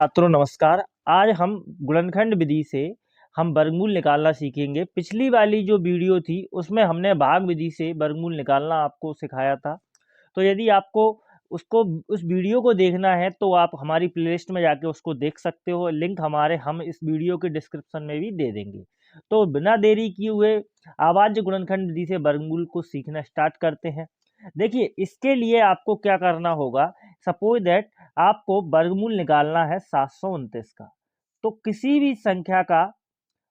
छात्रों नमस्कार। आज हम गुणनखंड विधि से हम वर्गमूल निकालना सीखेंगे। पिछली वाली जो वीडियो थी उसमें हमने भाग विधि से वर्गमूल निकालना आपको सिखाया था। तो यदि आपको उस वीडियो को देखना है तो आप हमारी प्लेलिस्ट में जाके उसको देख सकते हो। लिंक हम इस वीडियो के डिस्क्रिप्शन में भी दे देंगे। तो बिना देरी किए हुए अभाज्य गुणनखंड विधि से वर्गमूल को सीखना स्टार्ट करते हैं। देखिए, इसके लिए आपको क्या करना होगा। सपोज दैट आपको वर्गमूल निकालना है 729 का। तो किसी भी संख्या का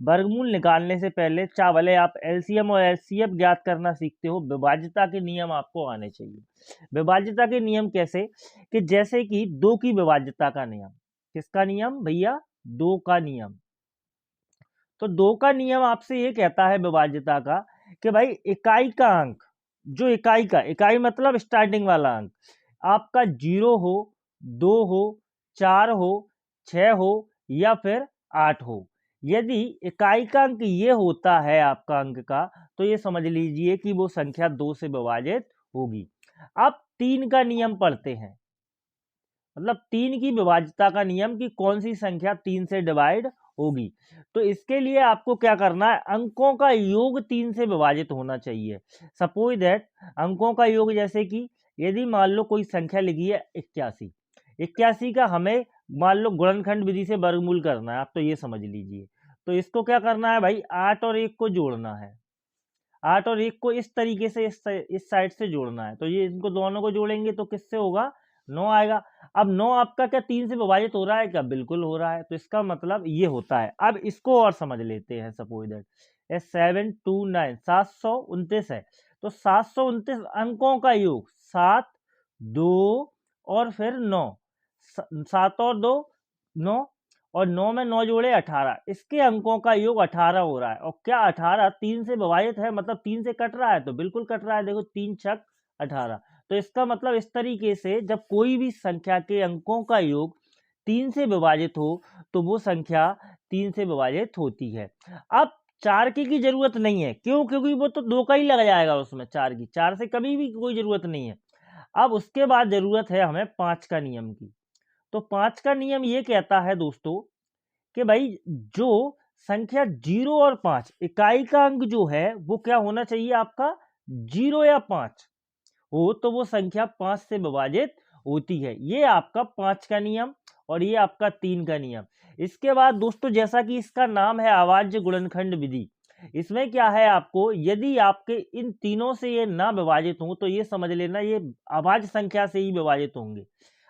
वर्गमूल निकालने से पहले चाहे आप एलसीएम और एचसीएफ ज्ञात करना सीखते हो, विभाज्यता के नियम आपको आने चाहिए। विभाज्यता के नियम कैसे कि जैसे कि 2 की विभाज्यता का नियम। किसका नियम भैया? 2 का नियम। तो 2 का नियम आपसे ये कहता है विभाज्यता का कि भाई इकाई का अंक, जो इकाई मतलब स्टार्टिंग वाला अंक आपका 0 हो, 2 हो, 4 हो, 6 हो या फिर 8 हो। यदि इकाई का अंक ये होता है आपका अंक का, तो ये समझ लीजिए कि वो संख्या 2 से विभाजित होगी। अब 3 का नियम पढ़ते हैं, मतलब 3 की विभाज्यता का नियम कि कौन सी संख्या 3 से डिवाइड होगी। तो इसके लिए आपको क्या करना है, अंकों का योग 3 से विभाजित होना चाहिए। सपोज दैट अंकों का योग जैसे कि यदि मान लो कोई संख्या लिखी है 81, 81 का हमें मान लो गुणनखंड विधि से वर्गमूल करना है। आप तो ये समझ लीजिए। तो इसको क्या करना है भाई, 8 और 1 को जोड़ना है। 8 और 1 को इस तरीके से इस साइड से जोड़ना है। तो ये इनको दोनों को जोड़ेंगे तो किससे होगा? 9 आएगा। अब 9 आपका क्या 3 से विभाजित हो रहा है क्या? बिल्कुल हो रहा है। तो इसका मतलब ये होता है। अब इसको और समझ लेते हैं। सपोज दैट 729 729 है। तो 729 अंकों का योग 7, 2 और फिर 9। 7 और 2 9 और 9 में 9 जोड़े 18। इसके अंकों का योग 18 हो रहा है। और क्या 18 3 से विभाजित है, मतलब 3 से कट रहा है? तो बिल्कुल कट रहा है। देखो 3 छक 18। तो इसका मतलब इस तरीके से जब कोई भी संख्या के अंकों का योग 3 से विभाजित हो तो वो संख्या 3 से विभाजित होती है। अब 4 की जरूरत नहीं है। क्यों? क्योंकि वो तो 2 का ही लग जाएगा उसमें। 4 से कभी भी कोई जरूरत नहीं है। अब उसके बाद जरूरत है हमें 5 का नियम की। तो 5 का नियम ये कहता है दोस्तों कि भाई जो संख्या 0 और 5, इकाई का अंक जो है वो क्या होना चाहिए आपका? 0 या 5 हो तो वो संख्या 5 से विभाजित होती है। ये आपका 5 का नियम और ये आपका 3 का नियम। इसके बाद दोस्तों, जैसा कि इसका नाम है अभाज्य गुणनखंड विधि, इसमें क्या है, आपको यदि आपके इन तीनों से ये ना विभाजित हो तो ये समझ लेना ये अभाज्य संख्या से ही विभाजित होंगे।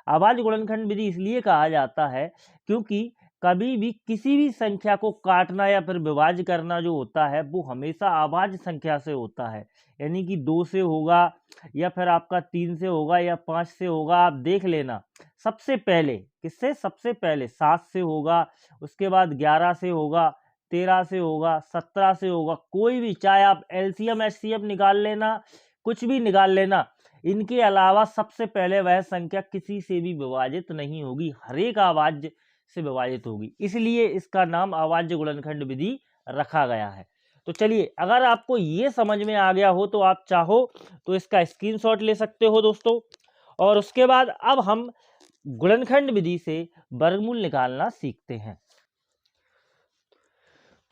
अभाज्य गुणनखंड विधि इसलिए कहा जाता है क्योंकि कभी भी किसी भी संख्या को काटना या फिर विभाज्य करना जो होता है वो हमेशा अभाज्य संख्या से होता है। यानी कि 2 से होगा या फिर आपका 3 से होगा या 5 से होगा। आप देख लेना, सबसे पहले किससे? सबसे पहले 7 से होगा, उसके बाद 11 से होगा, 13 से होगा, 17 से होगा। कोई भी, चाहे आप एलसीएम एचसीएफ निकाल लेना, कुछ भी निकाल लेना, इनके अलावा सबसे पहले वह संख्या किसी से भी विभाजित नहीं होगी, हर एक अभाज्य से विभाजित होगी। इसलिए इसका नाम अभाज्य गुणनखंड विधि रखा गया है। तो चलिए, अगर आपको ये समझ में आ गया हो तो आप चाहो तो इसका स्क्रीनशॉट ले सकते हो दोस्तों। और उसके बाद अब हम गुणनखंड विधि से वर्गमूल निकालना सीखते हैं।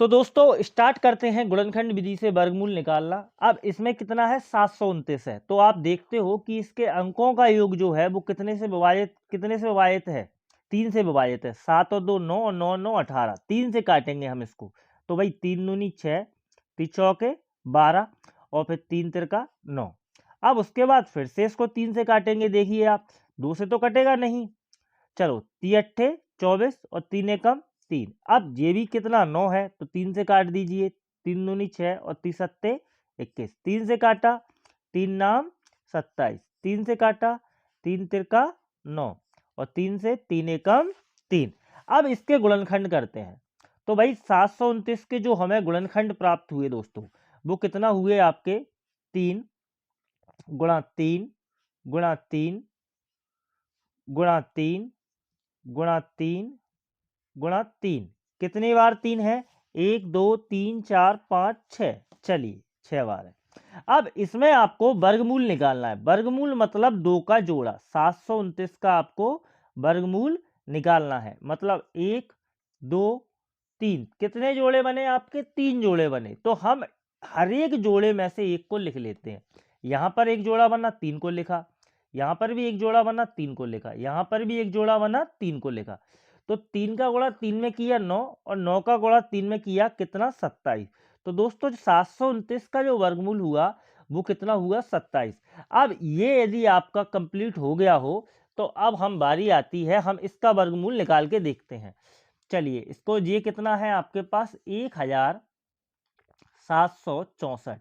तो दोस्तों स्टार्ट करते हैं गुणनखंड विधि से वर्गमूल निकालना। अब इसमें कितना है? 729 है। तो आप देखते हो कि इसके अंकों का योग जो है वो कितने से विभाजित है? 3 से विभाजित है। 7 और 2 9 और 9 9 18। 3 से काटेंगे हम इसको। तो भाई 3 दूनी 6, 3 चौके 12 और फिर 3 तिरका 9। अब उसके बाद फिर से इसको 3 से काटेंगे। देखिए आप, 2 से तो कटेगा नहीं। चलो 3 अट्ठे 24 और 3 एकम 3। अब ये भी कितना? 9 है। तो 3 से काट दीजिए। 3 दूनी 6 और 3 सत्ते 21। 3 से काटा, 3 नाम 27। 3 से काटा, 3 तिरका 9 और 3 से 3 एकम 3। अब इसके गुणनखंड करते हैं। तो भाई 729 के जो हमें गुणनखंड प्राप्त हुए दोस्तों, वो कितना हुए आपके? 3 गुणा 3 गुणा 3 गुणा 3 गुणा 3 गुणा 3। कितनी बार 3 है? 1 2 3 4 5 6। चलिए 6 बार है। अब इसमें आपको वर्गमूल निकालना है। वर्गमूल मतलब 2 का जोड़ा। 729 का आपको वर्गमूल निकालना है। मतलब 1 2 3 कितने जोड़े बने आपके? 3 जोड़े बने। तो हम हर एक जोड़े में से एक को लिख लेते हैं। यहाँ पर एक जोड़ा बना, 3 को लिखा। यहाँ पर भी एक जोड़ा बना, 3 को लिखा। यहाँ पर भी एक जोड़ा बना, 3 को लिखा। तो 3 का गुणा 3 में किया 9 और 9 का गुणा 3 में किया कितना? 27। तो दोस्तों 729 का जो वर्गमूल हुआ वो कितना हुआ? 27। अब ये यदि आपका कंप्लीट हो गया हो तो अब हम बारी आती है, हम इसका वर्गमूल निकाल के देखते हैं। चलिए इसको, ये कितना है आपके पास? 1764।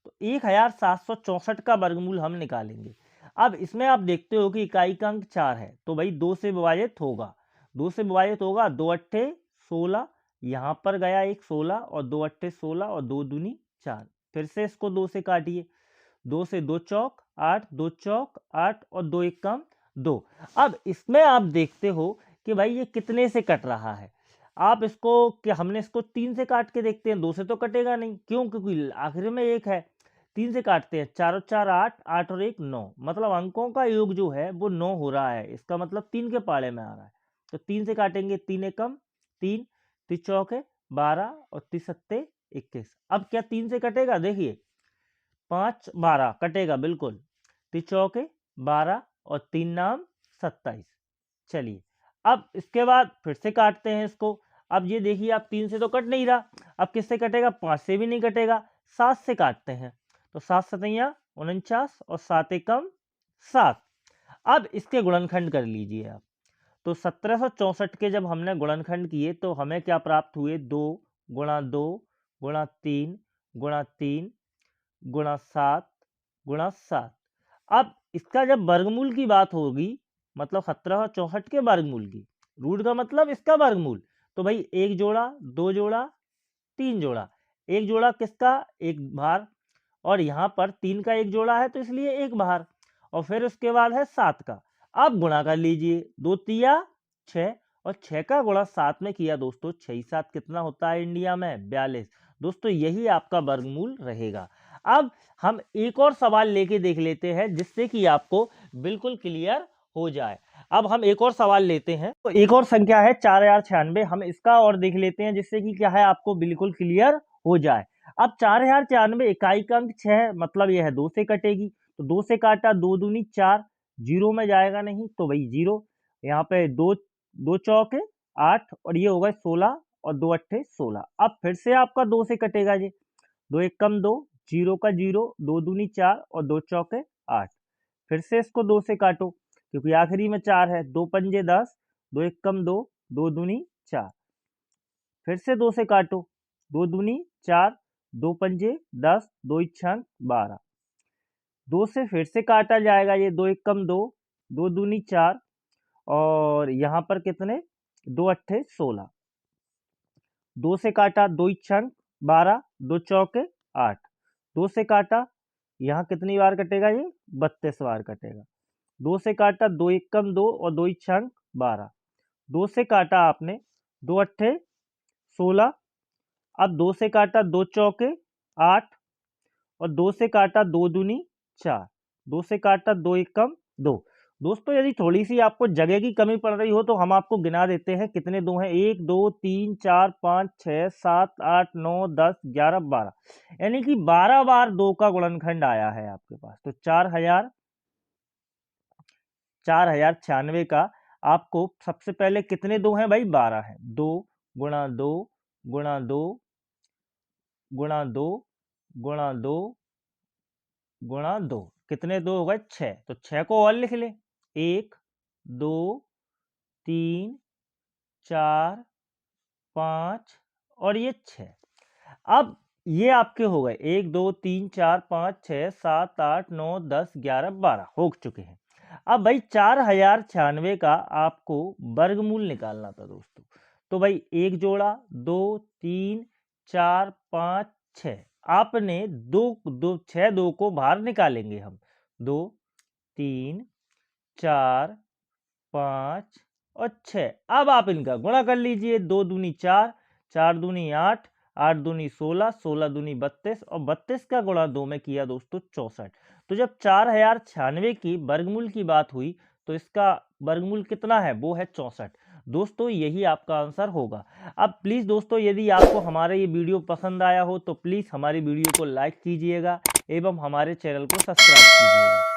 तो 1764 का वर्गमूल हम निकालेंगे। अब इसमें आप देखते हो कि इकाई का अंक 4 है, तो भाई 2 से विभाजित होगा। 2 से विभाजित होगा, 2 अट्ठे 16, यहाँ पर गया एक 16 और 2 अट्ठे 16 और 2 दूनी 4। फिर से इसको 2 से काटिए। 2 से 2 चौक 8, 2 चौक 8 और 2 एकम 2। अब इसमें आप देखते हो कि भाई ये कितने से कट रहा है। आप इसको, कि हमने इसको 3 से काट के देखते हैं। 2 से तो कटेगा नहीं, क्यों? क्योंकि आखिर में 1 है। 3 से काटते हैं, 4 और 4 8, 8 और 1 9। मतलब अंकों का योग जो है वो 9 हो रहा है। इसका मतलब 3 के पाड़े में आ रहा है। तो 3 से काटेंगे, 3 एकम 3, 3 चौके 12 और 3 सत्ते 21। अब क्या 3 से कटेगा? देखिए 5 12 कटेगा बिल्कुल। 3 चौके 12 और 3 नाम 27। चलिए अब इसके बाद फिर से काटते हैं इसको। अब ये देखिए, आप 3 से तो कट नहीं रहा, अब किससे कटेगा? 5 से भी नहीं कटेगा, 7 से काटते हैं। तो 7 सतैया 49 और 7 एकम 7। अब इसके गुणनखंड कर लीजिए आप। तो 1764 के जब हमने गुणनखंड किए तो हमें क्या प्राप्त हुए? 2 गुणा 2 गुणा 3 गुणा 3 गुणा 7 गुणा 7। अब इसका जब वर्गमूल की बात होगी, मतलब 1764 के वर्गमूल की, रूट का मतलब इसका वर्गमूल, तो भाई एक जोड़ा, दो जोड़ा, तीन जोड़ा। एक जोड़ा किसका? एक भार। और यहाँ पर 3 का एक जोड़ा है तो इसलिए एक भार। और फिर उसके बाद है 7 का। अब गुणा कर लीजिए, 2 तिया 6 और 6 का गुणा 7 में किया दोस्तों, 6 7 कितना होता है इंडिया में? 42। दोस्तों यही आपका वर्गमूल रहेगा। अब हम एक और सवाल लेके देख लेते हैं जिससे कि आपको बिल्कुल क्लियर हो जाए। अब हम एक और सवाल लेते हैं। तो एक और संख्या है 4096, हम इसका और देख लेते हैं जिससे कि क्या है, आपको बिल्कुल क्लियर हो जाए। अब 4096 इकाई का अंक 6 है, मतलब यह है 2 से कटेगी। तो 2 से काटा, 2 दूनी 4, जीरो में जाएगा नहीं तो भाई जीरो। यहाँ पे 2 2 चौक है 8 और ये होगा 16 और 2 अट्ठे 16। अब फिर से आपका 2 से कटेगा ये, 2 एक कम 2, जीरो का जीरो, 2 दूनी 4 और 2 चौके 8। फिर से इसको 2 से काटो क्योंकि आखिरी में 4 है, 2 पंजे 10, 2 एक कम 2, 2 दूनी 4। फिर से 2 से काटो, 2 दूनी 4, 2 पंजे 10, 2 छंग 12। 2 से फिर से काटा जाएगा, ये 2 एक कम 2, 2 दूनी 4 और यहाँ पर कितने? 2 अट्ठे 16। 2 से काटा, 2 छंग 12, 2 चौके 8। 2 से काटा, यहाँ कितनी बार कटेगा ये? 32 बार कटेगा। 2 से काटा, 2 एक कम 2 और 2 छंग 12। 2 से काटा आपने, 2 अट्ठे 16। अब 2 से काटा, 2 चौके 8 और 2 से काटा, 2 दूनी 4। 2 से काटा, 2 एकम 2। दोस्तों यदि थोड़ी सी आपको जगह की कमी पड़ रही हो तो हम आपको गिना देते हैं कितने 2 हैं। 1 2 3 4 5 6 7 8 9 10 11 12, यानी कि 12 बार 2 का गुणनखंड आया है आपके पास। तो 4096 का आपको सबसे पहले कितने 2 हैं भाई? 12 है। 2 गुणा 2 गुणा 2 गुणा 2 गुणा 2 गुणा 2, कितने 2 हो गए? 6। तो 6 को और लिख ले, 1 2 3 4 5 और ये 6। अब ये आपके हो गए 1 2 3 4 5 6 7 8 9 10 11 12 हो चुके हैं। अब भाई 4096 का आपको वर्गमूल निकालना था दोस्तों। तो भाई एक जोड़ा, 2 3 4 5 6। आपने 2 2 6 2 को बाहर निकालेंगे हम। 2 3 4 5 और 6। अब आप इनका गुणा कर लीजिए, 2 दूनी 4, 4 दूनी 8, 8 दूनी 16, 16 दूनी 32 और 32 का गुणा 2 में किया दोस्तों 64। तो जब 4096 की वर्गमूल की बात हुई तो इसका वर्गमूल कितना है? वो है 64। दोस्तों यही आपका आंसर होगा। अब प्लीज़ दोस्तों यदि आपको हमारा ये वीडियो पसंद आया हो तो प्लीज़ हमारी वीडियो को लाइक कीजिएगा एवं हमारे चैनल को सब्सक्राइब कीजिएगा।